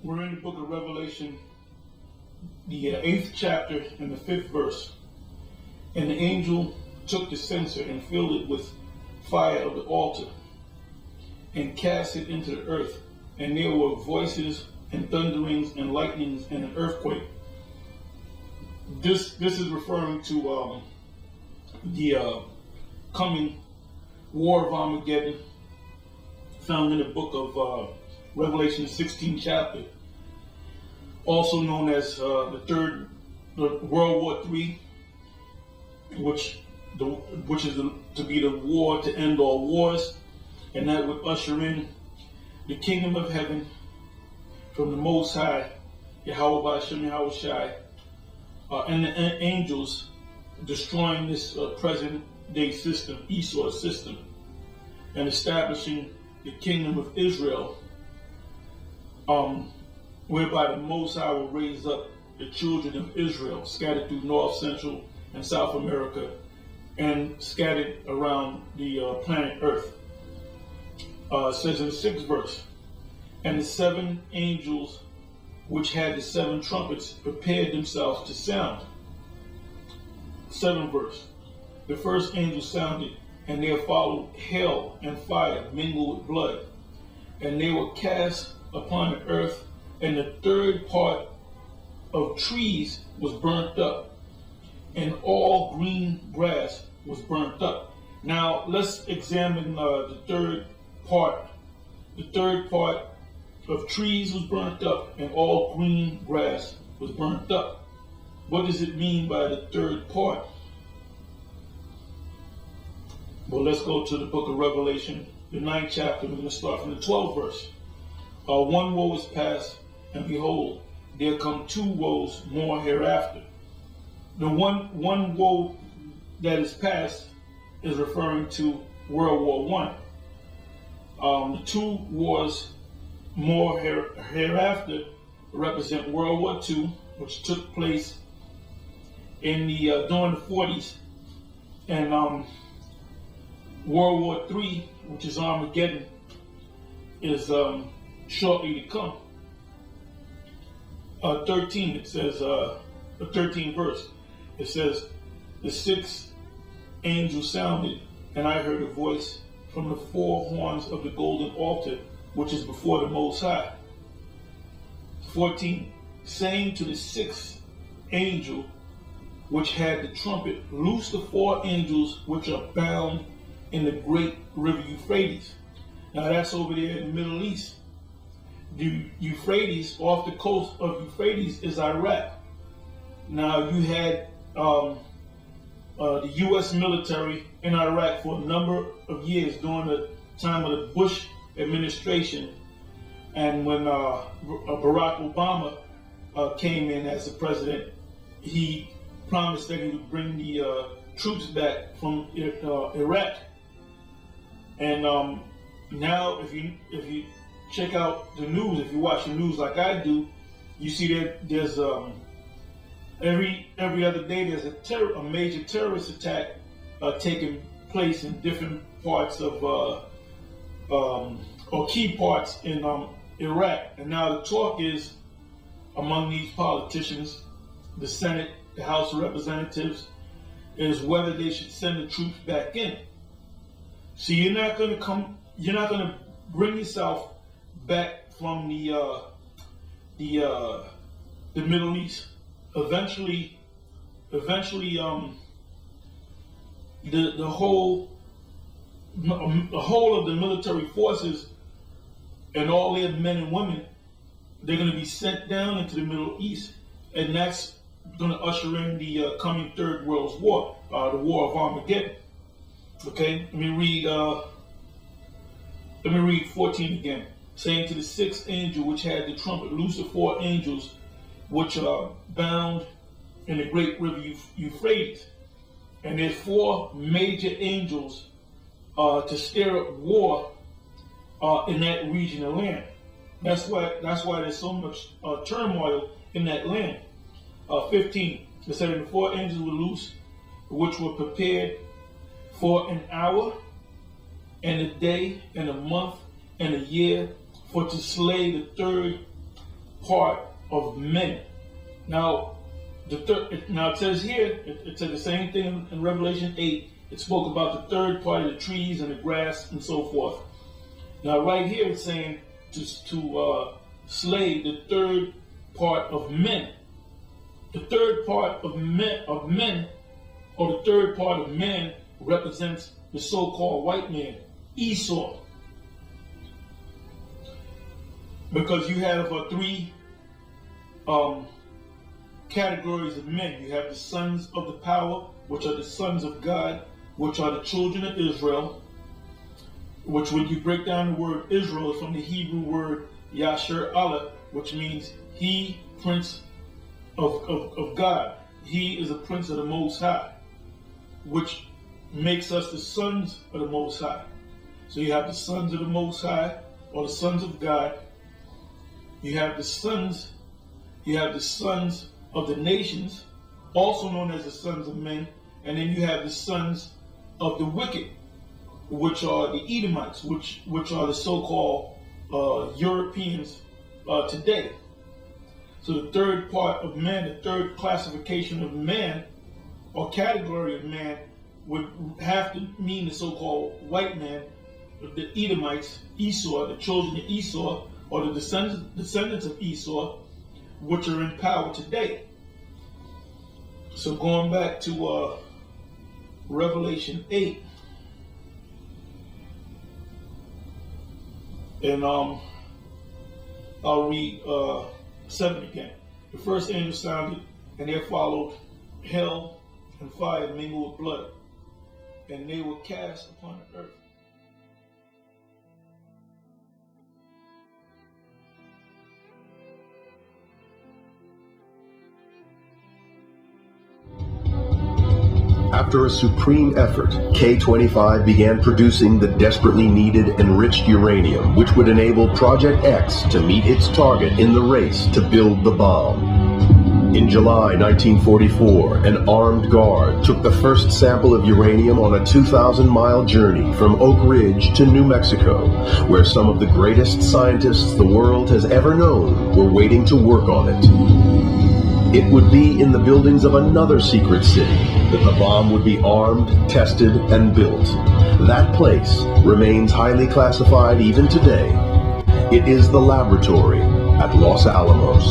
We're in the book of Revelation, the 8th chapter and the 5th verse. And the angel took the censer and filled it with fire of the altar and cast it into the earth. And there were voices and thunderings and lightnings and an earthquake. This is referring to the coming war of Armageddon, found in the book of Revelation 16 chapter, also known as the World War III, which is to be the war to end all wars, and that would usher in the kingdom of heaven from the Most High, Yahweh B'Ashem Yahweh Shai, and the angels destroying this present day system, Esau system, and establishing the kingdom of Israel, whereby the Most High will raise up the children of Israel scattered through North, Central, and South America, and scattered around the planet Earth. It says in the 6th verse, and the 7 angels which had the 7 trumpets prepared themselves to sound. 7th verse, the first angel sounded, and there followed hail and fire mingled with blood, and they were cast upon the earth, and the 3rd part of trees was burnt up, and all green grass was burnt up. Now let's examine the 3rd part. The 3rd part of trees was burnt up, and all green grass was burnt up. What does it mean by the 3rd part? Well, let's go to the book of Revelation, the 9th chapter. We're going to start from the 12th verse. One woe is past, and behold, there come 2 woes more hereafter. The one woe that is past is referring to World War I. The 2 wars more hereafter represent World War II, which took place in the during the 40s, and World War III, which is Armageddon, is shortly to come. 13, it says, the 13th verse, it says, the 6th angel sounded, and I heard a voice from the 4 horns of the golden altar, which is before the Most High. 14, saying to the 6th angel, which had the trumpet, loose the 4 angels which are bound in the great river Euphrates. Now that's over there in the Middle East. The Euphrates, off the coast of Euphrates, is Iraq. Now you had the U.S. military in Iraq for a number of years during the time of the Bush administration, and when Barack Obama came in as the president, he promised that he would bring the troops back from Iraq. And now, if you check out the news, if you watch the news like I do, you see that there's every other day there's a major terrorist attack taking place in different parts of or key parts in Iraq. And now the talk is among these politicians, the Senate, the House of Representatives, is whether they should send the troops back in. So you're not going to bring yourself back from the Middle East. Eventually, the whole of the military forces and all their men and women, they're going to be sent down into the Middle East, and that's going to usher in the coming 3rd World War, the War of Armageddon. Okay, let me read 14 again. Saying to the 6th angel which had the trumpet, loose the 4 angels which are bound in the great river Euphrates. And there's 4 major angels to stir up war in that region of land. That's why there's so much turmoil in that land. 15, it said, and the 4 angels were loose, which were prepared for an hour, and a day, and a month, and a year, for to slay the 3rd part of men. Now, it says here, it said the same thing in Revelation 8. It spoke about the third part of the trees and the grass and so forth. Now, right here it's saying to slay the third part of men. The third part of men, or the third part of man, represents the so-called white man, Esau. Because you have three categories of men. You have the sons of the power, which are the sons of God, which are the children of Israel, which when you break down the word Israel is from the Hebrew word Yasher Allah, which means he, prince of God. He is a prince of the Most High, which makes us the sons of the Most High. So you have the sons of the Most High, or the sons of God. You have the sons of the nations, also known as the sons of men, and then you have the sons of the wicked, which are the Edomites, which are the so-called Europeans today. So the third part of man, the third classification of man, or category of man, would have to mean the so-called white man, the Edomites, Esau, the children of Esau, or the descendants of Esau, which are in power today. So going back to Revelation 8, and I'll read 7 again. The first angel sounded, and there followed hell and fire mingled with blood, and they were cast upon the earth. After a supreme effort, K-25 began producing the desperately needed enriched uranium, which would enable Project X to meet its target in the race to build the bomb. In July 1944, an armed guard took the first sample of uranium on a 2,000-mile journey from Oak Ridge to New Mexico, where some of the greatest scientists the world has ever known were waiting to work on it. It would be in the buildings of another secret city that the bomb would be armed, tested, and built. That place remains highly classified even today. It is the laboratory at Los Alamos.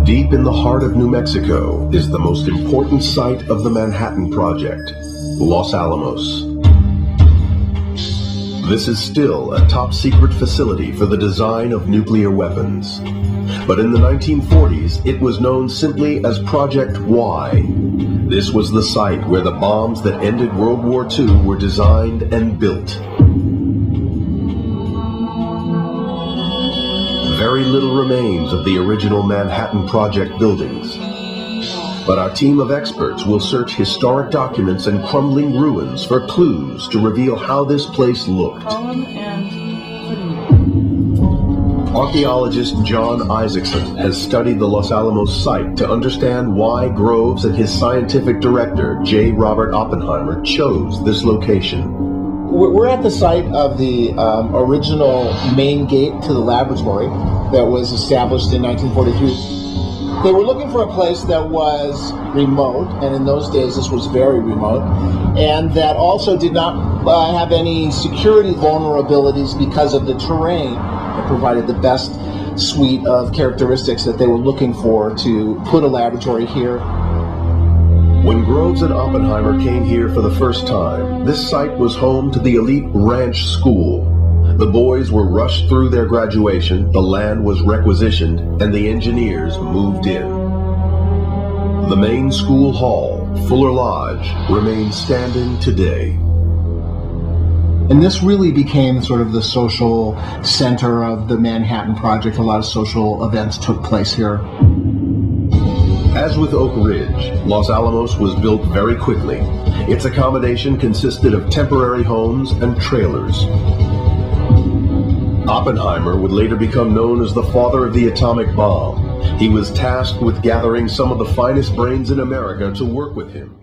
Deep in the heart of New Mexico is the most important site of the Manhattan Project, Los Alamos. This is still a top-secret facility for the design of nuclear weapons. But in the 1940s, it was known simply as Project Y. This was the site where the bombs that ended World War II were designed and built. Very little remains of the original Manhattan Project buildings. But our team of experts will search historic documents and crumbling ruins for clues to reveal how this place looked. Archaeologist John Isaacson has studied the Los Alamos site to understand why Groves and his scientific director, J. Robert Oppenheimer, chose this location. We're at the site of the original main gate to the laboratory that was established in 1943. They were looking for a place that was remote, and in those days this was very remote, and that also did not have any security vulnerabilities because of the terrain. It provided the best suite of characteristics that they were looking for to put a laboratory here. When Groves and Oppenheimer came here for the first time, this site was home to the elite ranch school. The boys were rushed through their graduation, the land was requisitioned, and the engineers moved in. The main school hall, Fuller Lodge, remains standing today. And this really became sort of the social center of the Manhattan Project. A lot of social events took place here. As with Oak Ridge, Los Alamos was built very quickly. Its accommodation consisted of temporary homes and trailers. Oppenheimer would later become known as the father of the atomic bomb. He was tasked with gathering some of the finest brains in America to work with him.